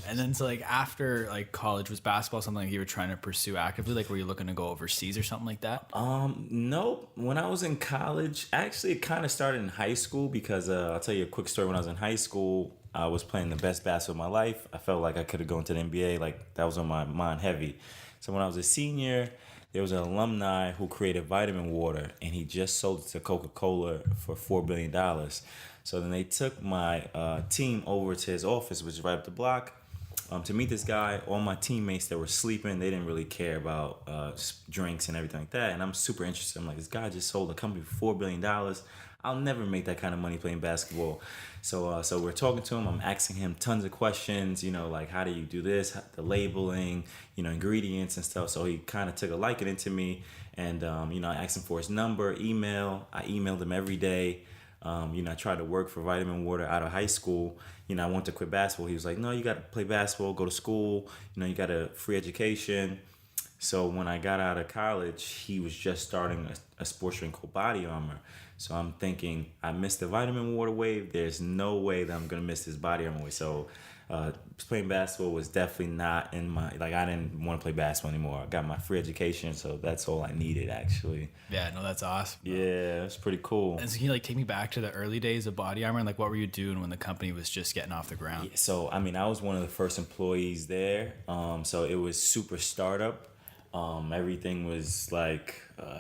And then so like after like college, was basketball something like you were trying to pursue actively? Like were you looking to go overseas or something like that? Nope. When I was in college, actually, it kind of started in high school because I'll tell you a quick story. When I was in high school, I was playing the best basketball of my life. I felt like I could have gone to the NBA. Like that was on my mind heavy. So when I was a senior, there was an alumni who created vitamin water, and he just sold it to Coca-Cola for $4 billion. So then they took my team over to his office, which is right up the block, to meet this guy. All my teammates that were sleeping, they didn't really care about drinks and everything like that. And I'm super interested. I'm like, this guy just sold a company for $4 billion. I'll never make that kind of money playing basketball. So we're talking to him. I'm asking him tons of questions, like how do you do this, the labeling, ingredients and stuff. So he kind of took a liking into me. And, I asked him for his number, email. I emailed him every day. I tried to work for Vitamin Water out of high school. I wanted to quit basketball. He was like, no, you got to play basketball, go to school. You got a free education. So when I got out of college, he was just starting a sports drink called BODYARMOR. So I'm thinking, I missed the Vitamin Water wave. There's no way that I'm going to miss this BODYARMOR wave. So playing basketball was definitely not in my, I didn't want to play basketball anymore. I got my free education, so that's all I needed, actually. Yeah, no, that's awesome. Bro. Yeah, it's pretty cool. And so can you take me back to the early days of BODYARMOR? And what were you doing when the company was just getting off the ground? Yeah, so, I was one of the first employees there. So it was super startup. Everything was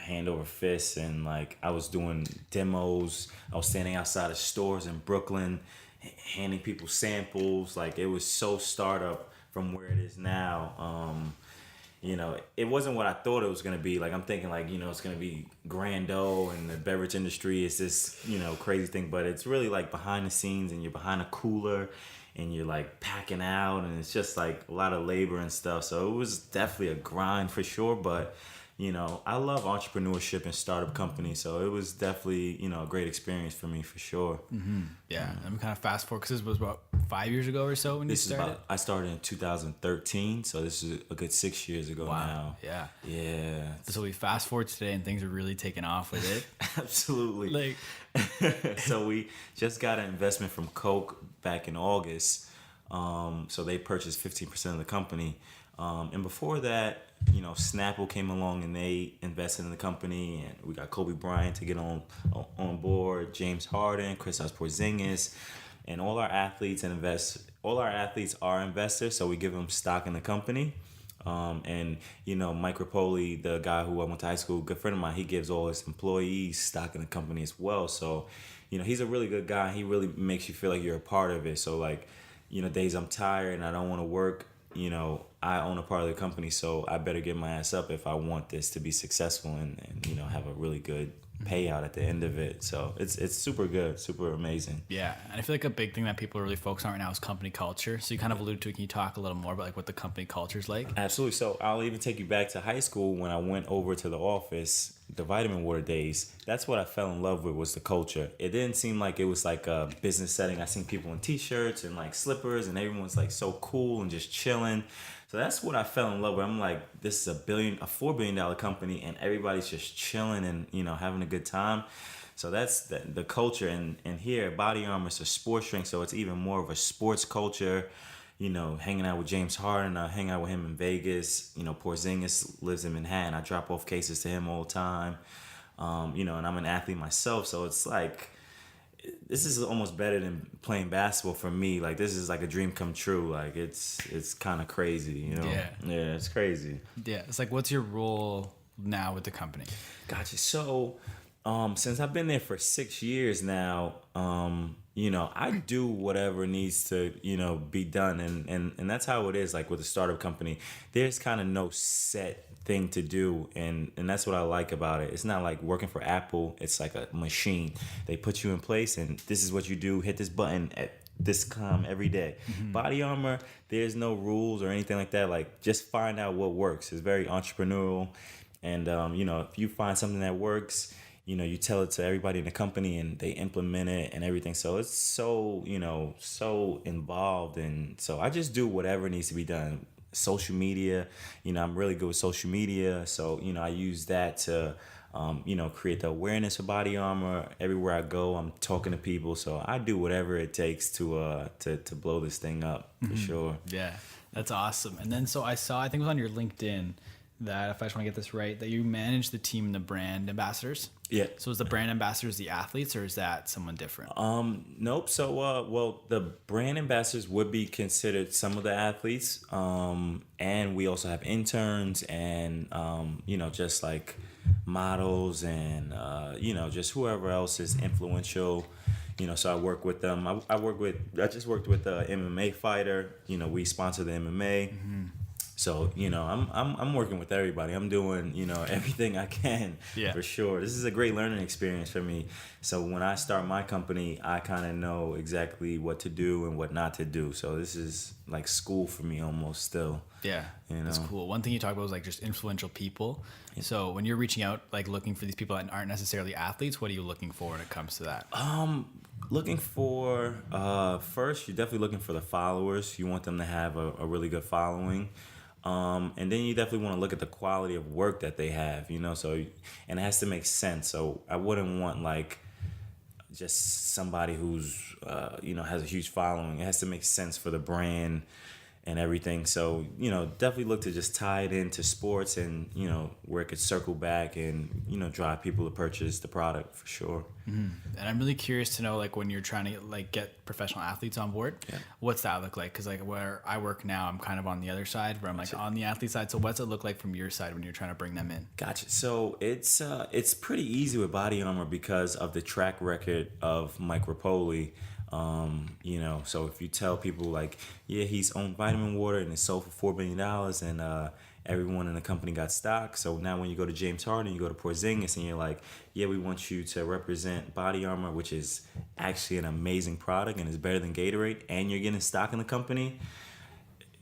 hand over fist, and I was doing demos. I was standing outside of stores in Brooklyn, handing people samples. It was so startup from where it is now. It wasn't what I thought it was gonna be. I'm thinking it's gonna be grando, and the beverage industry is this crazy thing, but it's really behind the scenes, and you're behind a cooler, and you're packing out, and it's just a lot of labor and stuff. So it was definitely a grind for sure, but I love entrepreneurship and startup companies, so it was definitely a great experience for me for sure. Mm-hmm. Yeah, I'm kind of fast forward because this was about 5 years ago or so when you started. I started in 2013, so this is a good 6 years ago now. Yeah. So we fast forward today, and things are really taking off with it. Absolutely. So we just got an investment from Coke back in August. So they purchased 15% of the company. And before that, Snapple came along and they invested in the company, and we got Kobe Bryant to get on board, James Harden, Kristaps Porzingis, and all our athletes are investors, so we give them stock in the company. And Mike Rapoli, the guy who I went to high school, good friend of mine, he gives all his employees stock in the company as well. So he's a really good guy. He really makes you feel like you're a part of it. So days I'm tired and I don't want to work, I own a part of the company, so I better get my ass up if I want this to be successful and have a really good payout at the end of it. So it's super good, super amazing. Yeah, and I feel like a big thing that people are really focused on right now is company culture. So you kind of alluded to it. Can you talk a little more about what the company culture is like? Absolutely. So I'll even take you back to high school when I went over to the office, the Vitamin Water days. That's what I fell in love with, was the culture. It didn't seem like it was a business setting. I seen people in t-shirts and slippers, and everyone's so cool and just chilling. So that's what I fell in love with. I'm like, this is a $4 billion company, and everybody's just chilling and having a good time. So that's the culture. And here at BODYARMOR, it's a sports drink, so it's even more of a sports culture. Hanging out with James Harden, I hang out with him in Vegas. Porzingis lives in Manhattan. I drop off cases to him all the time. And I'm an athlete myself, so it's this is almost better than playing basketball for me. This is a dream come true. It's kind of crazy, Yeah, it's crazy. Yeah, it's what's your role now with the company? Gotcha. So, since I've been there for 6 years now, I do whatever needs to, be done. And that's how it is, with a startup company. There's kind of no set thing to do, and that's what I like about it. It's not like working for Apple. It's like a machine. They put you in place, and this is what you do. Hit this button at this time every day. Mm-hmm. BODYARMOR, there's no rules or anything like that. Just find out what works. It's very entrepreneurial, and if you find something that works, you tell it to everybody in the company, and they implement it and everything. So it's so so involved, and so I just do whatever needs to be done. Social media, I'm really good with social media, so I use that to create the awareness of Body Armor. Everywhere I go, I'm talking to people. So I do whatever it takes to blow this thing up for sure. Yeah, that's awesome. And then so I saw, I think it was on your LinkedIn, that if I just want to get this right, that you manage the team and the brand ambassadors. Yeah. So is the brand ambassadors the athletes, or is that someone different? Nope. So, well, the brand ambassadors would be considered some of the athletes. And we also have interns and, just like models and, just whoever else is influential. So I work with them. I just worked with a MMA fighter. We sponsor the MMA. Mm-hmm. So, I'm working with everybody. I'm doing, everything I can for sure. This is a great learning experience for me. So when I start my company, I kind of know exactly what to do and what not to do. So this is like school for me almost still. Yeah, that's cool. One thing you talk about was like just influential people. Yeah. So when you're reaching out, like looking for these people that aren't necessarily athletes, what are you looking for when it comes to that? Looking for, first, you're definitely looking for the followers. You want them to have a really good following. And then you definitely want to look at the quality of work that they have, so, and it has to make sense. So I wouldn't want like just somebody who's, has a huge following. It has to make sense for the brand and everything. So, definitely look to just tie it into sports and, where it could circle back and, drive people to purchase the product for sure. Mm-hmm. And I'm really curious to know, like, when you're trying to like get professional athletes on board, what's that look like? Because like where I work now, I'm kind of on the other side where I'm like on the athlete side. So what's it look like from your side when you're trying to bring them in? Gotcha. So it's pretty easy with Body Armor because of the track record of Mike Rapoli. So if you tell people like, yeah, he's owned Vitamin Water and it's sold for $4 billion and everyone in the company got stock. So now when you go to James Harden, you go to Porzingis and you're like, yeah, we want you to represent Body Armor, which is actually an amazing product and is better than Gatorade, and you're getting stock in the company.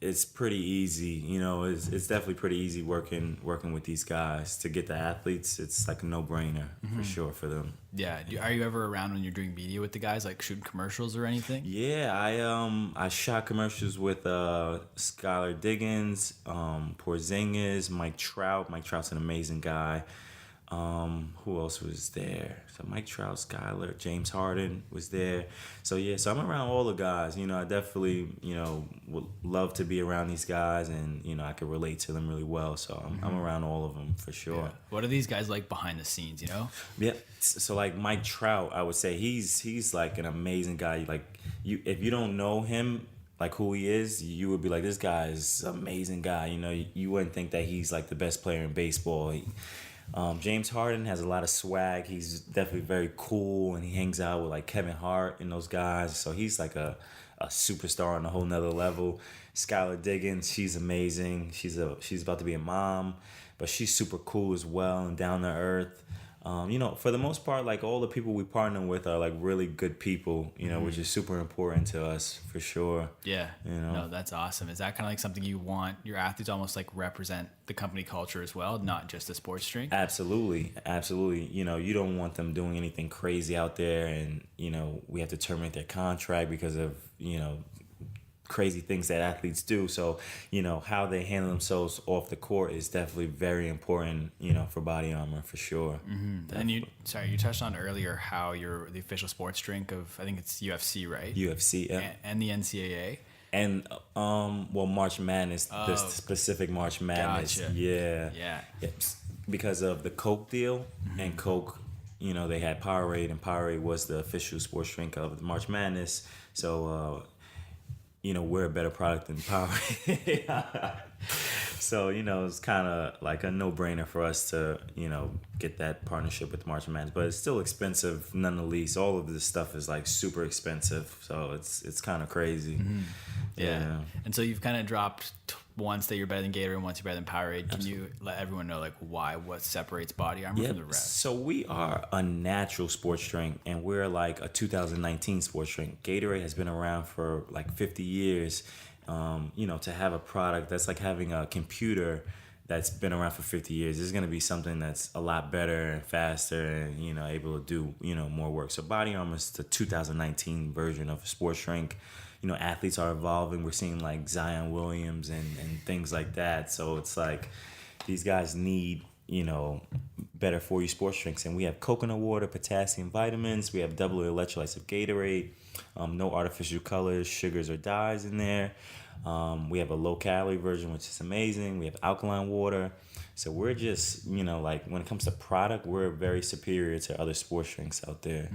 It's pretty easy, it's definitely pretty easy working with these guys to get the athletes. It's like a no-brainer for sure for them. Yeah. Are you ever around when you're doing media with the guys, like shooting commercials or anything? Yeah, I shot commercials with Skylar Diggins, Porzingis, Mike Trout. Mike Trout's an amazing guy. Who else was there? So Mike Trout, Skylar, James Harden was there. So yeah, so I'm around all the guys. I definitely, would love to be around these guys, and I could relate to them really well. So I'm around all of them for sure. Yeah. What are these guys like behind the scenes? Yeah. So like Mike Trout, I would say he's like an amazing guy. Like if you don't know him, like who he is, you would be like, this guy is an amazing guy. You wouldn't think that he's like the best player in baseball. James Harden has a lot of swag. He's definitely very cool, and he hangs out with like Kevin Hart and those guys. So he's like a superstar on a whole nother level. Skylar Diggins, she's amazing. She's about to be a mom, but she's super cool as well and down to earth. For the most part, like all the people we partner with are like really good people, which is super important to us for sure. Yeah. No, that's awesome. Is that kind of like something you want your athletes almost like represent the company culture as well, not just the sports drink? Absolutely. You don't want them doing anything crazy out there and, we have to terminate their contract because of, crazy things that athletes do. So, how they handle themselves off the court is definitely very important, for Body Armor for sure. Mm-hmm. And you touched on earlier how you're the official sports drink of, I think it's UFC, right? UFC, yeah. And the NCAA. And March Madness, the specific March Madness. Gotcha. Yeah. Yes. Because of the Coke deal, and Coke, they had Powerade, and Powerade was the official sports drink of the March Madness. So we're a better product than Powerade. So, it's kind of like a no-brainer for us to, get that partnership with March Madness. But it's still expensive nonetheless. All of this stuff is like super expensive. So it's kind of crazy. Mm-hmm. Yeah. And so you've kind of dropped once that you're better than Gatorade and once you're better than Powerade. Can you let everyone know like what separates Body Armor from the rest? So we are a natural sports drink, and we're like a 2019 sports drink. Gatorade has been around for like 50 years. To have a product that's like having a computer that's been around for 50 years is going to be something that's a lot better and faster and, able to do, more work. So Body Armor is the 2019 version of a sports drink. Athletes are evolving. We're seeing like Zion Williams and things like that. So it's like these guys need, better for you sports drinks. And we have coconut water, potassium vitamins. We have double electrolytes of Gatorade. No artificial colors, sugars, or dyes in there. We have a low-calorie version, which is amazing. We have alkaline water. So we're just, like when it comes to product, we're very superior to other sports drinks out there.